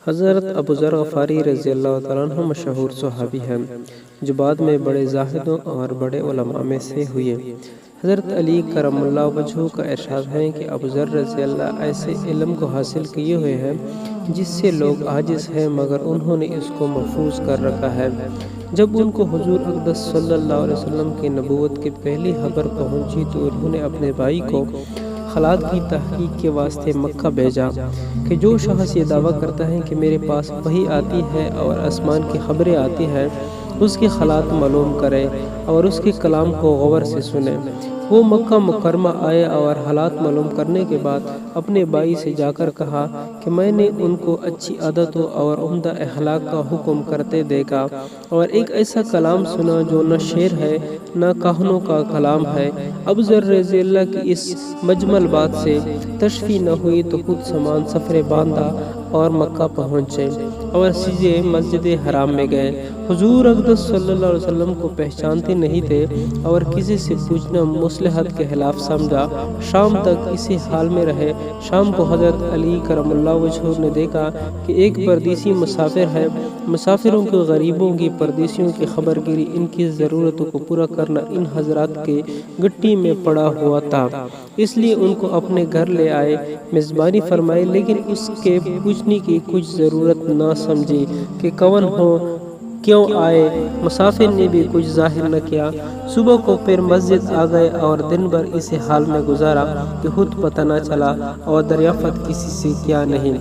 حضرت ابو ذر غفاری رضی اللہ تعالیٰ عنہ مشہور صحابی ہیں جو بعد میں بڑے زاہدوں اور بڑے علماء میں سے ہوئے۔ حضرت علی کرم اللہ وجہہ کا ارشاد ہے کہ ابو ذر رضی اللہ ایسے علم کو حاصل کیے ہوئے ہیں جس سے لوگ عاجز ہیں، مگر انہوں نے اس کو محفوظ کر رکھا ہے۔ جب ان کو حضور اقدس صلی اللہ علیہ وسلم کی نبوت کی پہلی خبر پہنچی تو انہوں نے اپنے بھائی کو خلات کی تحقیق کے واسطے مکہ بھیجا کہ جو شخص یہ دعویٰ کرتا ہے کہ میرے پاس وحی آتی ہے اور آسمان کی خبریں آتی ہیں، اس کی خلات معلوم کرے اور اس کے کلام کو غور سے سنے۔ وہ مکہ مکرمہ آئے اور حالات معلوم کرنے کے بعد اپنے بھائی سے جا کر کہا کہ میں نے ان کو اچھی عادتوں اور عمدہ اخلاق کا حکم کرتے دیکھا اور ایک ایسا کلام سنا جو نہ شعر ہے نہ کہانوں کا کلام ہے۔ ابو ذر رضی اللہ کی اس مجمل بات سے تشفی نہ ہوئی تو خود سامان سفر باندھا اور مکہ پہنچے اور سیدھے مسجد حرام میں گئے۔ حضور اقدس صلی اللہ علیہ وسلم کو پہچانتے نہیں تھے اور کسی سے پوچھنا مصلحت کے خلاف سمجھا۔ شام تک اسی حال میں رہے۔ شام کو حضرت علی کرم اللہ وجہہ نے دیکھا کہ ایک پردیسی مسافر ہے۔ مسافروں کے، غریبوں کی، پردیسیوں کی خبر گیری، ان کی ضرورتوں کو پورا کرنا ان حضرات کے گٹی میں پڑا ہوا تھا، اس لیے ان کو اپنے گھر لے آئے، میزبانی فرمائی، لیکن اس کے پوچھنے کی کچھ ضرورت نہ سمجھی کہ کون ہو، کیوں آئے۔ مسافر نے بھی کچھ ظاہر نہ کیا۔ صبح کو پھر مسجد آ گئے اور دن بھر اسی حال میں گزارا کہ خود پتہ نہ چلا اور دریافت کسی سے کیا نہیں۔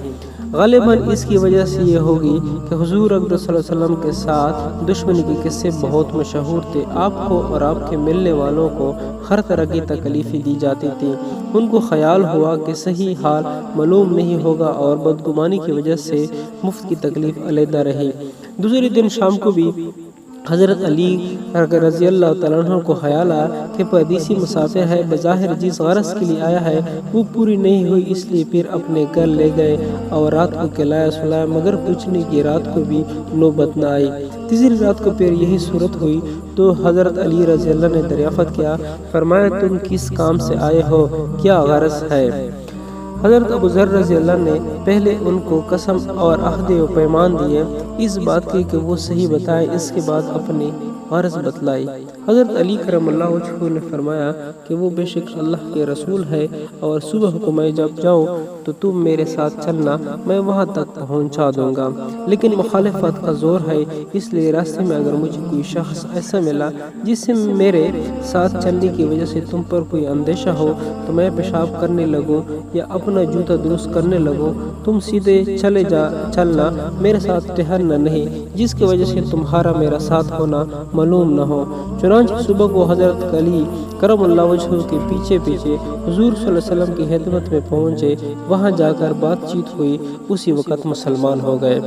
غالباً اس کی وجہ سے یہ ہوگی کہ حضور اقدس صلی اللہ علیہ وسلم کے ساتھ دشمنی کے قصے بہت مشہور تھے۔ آپ کو اور آپ کے ملنے والوں کو ہر طرح کی تکلیفیں دی جاتی تھیں۔ ان کو خیال ہوا کہ صحیح حال معلوم نہیں ہوگا اور بدگمانی کی وجہ سے مفت کی تکلیف علیحدہ رہی۔ دوسرے دن شام کو بھی حضرت علی رضی اللہ تعالیٰ عنہ کو خیال آیا کہ پردیسی مسافر ہے، بظاہر جس غرض کے لیے آیا ہے وہ پوری نہیں ہوئی، اس لیے پھر اپنے گھر لے گئے اور رات کو کھلایا سلایا، مگر پوچھنے کی رات کو بھی نوبت نہ آئی۔ تیسری رات کو پھر یہی صورت ہوئی تو حضرت علی رضی اللہ نے دریافت کیا، فرمایا تم کس کام سے آئے ہو، کیا غرض ہے؟ حضرت ابو ذر رضی اللہ نے پہلے ان کو قسم اور عہد و پیمان دیے، اس بات کی کہ وہ صحیح بتائے، اس کے بعد اپنی غرض بتلائی۔ حضرت علی کرم اللہ وجہہ نے فرمایا کہ وہ بے شک اللہ کے رسول ہے اور صبح کو میں جب جاؤں تو تم میرے ساتھ چلنا، میں وہاں تک پہنچا دوں گا، لیکن مخالفت کا زور ہے، اس لیے راستے میں اگر مجھے کوئی شخص ایسا ملا جس سے میرے ساتھ چلنے کی وجہ سے تم پر کوئی اندیشہ ہو تو میں پیشاب کرنے لگوں یا اپنا جوتا درست کرنے لگوں، تم سیدھے چلنا، میرے ساتھ ٹہرنا نہیں، جس کی وجہ سے تمہارا میرا ساتھ ہونا معلوم نہ ہو۔ چنانچہ صبح کو حضرت علی کرم اللہ وجہہ کے پیچھے پیچھے حضور صلی اللہ علیہ وسلم کی خدمت میں پہنچے، وہاں جا کر بات چیت ہوئی، اسی وقت مسلمان ہو گئے۔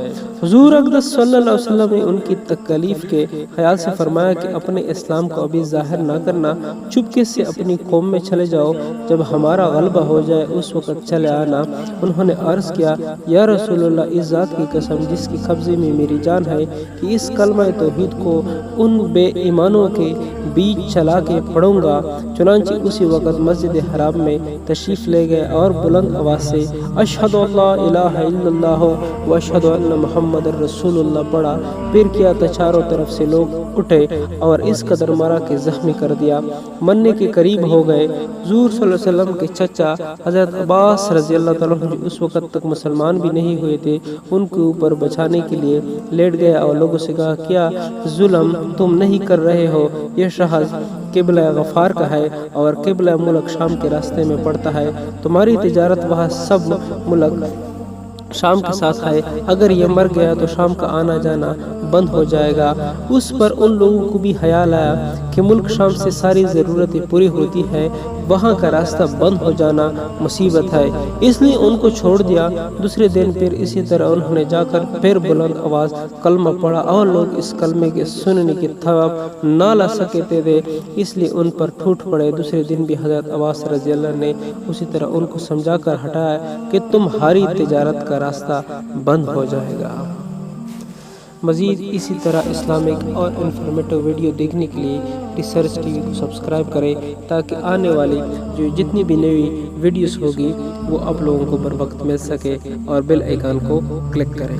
حضور اقدس صلی اللہ علیہ وسلم نے ان کی تکلیف کے خیال سے فرمایا کہ اپنے اسلام کو ابھی ظاہر نہ کرنا، چپکے سے اپنی قوم میں چلے جاؤ، جب ہمارا غلبہ ہو جائے اس وقت چلے آنا۔ انہوں نے عرض کیا، یا رسول اللہ، اس ذات کی قسم جس کی قبضے میں میری جان ہے کہ اس کلمہ توحید کو ان بے ایمانوں کے بیچ چلا کے پڑھوں گا۔ چنانچہ اسی وقت مسجد حرام میں تشریف لے گئے اور بلند آواز سے اشہد ان لا الہ الا اللہ و اشہد ان محمد رسول اللہ پڑھا۔ پھر کیا تو چاروں طرف سے لوگ اٹھے اور اس قدر مارا کہ زخمی کر دیا، مرنے کے قریب ہو گئے۔ حضور صلی اللہ علیہ وسلم کے چچا حضرت عباس رضی اللہ تعالیٰ عنہ جو اس وقت تک مسلمان بھی نہیں ہوئے تھے، ان کے اوپر بچانے کے لیے لیٹ گئے اور لوگوں سے کہا، کیا ظلم تم نہیں کر رہے ہو؟ یہ شخص قبلہ غفار کا ہے اور قبلہ ملک شام کے راستے میں پڑتا ہے، تمہاری تجارت وہاں سب ملک شام کے ساتھ ہے، اگر یہ مر گیا تو شام کا آنا جانا بند ہو جائے گا۔ اس پر ان لوگوں کو بھی خیال آیا کہ ملک شام سے ساری ضرورتیں پوری ہوتی ہے، وہاں کا راستہ بند ہو جانا مصیبت ہے، اس لیے ان کو چھوڑ دیا۔ دوسرے دن پھر اسی طرح انہوں نے جا کر پھر بلند آواز کلمہ پڑھا اور لوگ اس کلمے کے سننے کی طرف نہ لا سکتے تھے، اس لیے ان پر ٹوٹ پڑے۔ دوسرے دن بھی حضرت عباس رضی اللہ نے اسی طرح ان کو سمجھا کر ہٹایا کہ تمہاری تجارت کا راستہ بند ہو جائے گا۔ مزید اسی طرح اسلامک اور انفارمیٹو ویڈیو دیکھنے کے لیے ریسرچ ٹی وی کو سبسکرائب کریں تاکہ آنے والی جو جتنی بھی نئی ویڈیوز ہوگی وہ آپ لوگوں کو بر وقت مل سکے، اور بیل آئیکن کو کلک کریں۔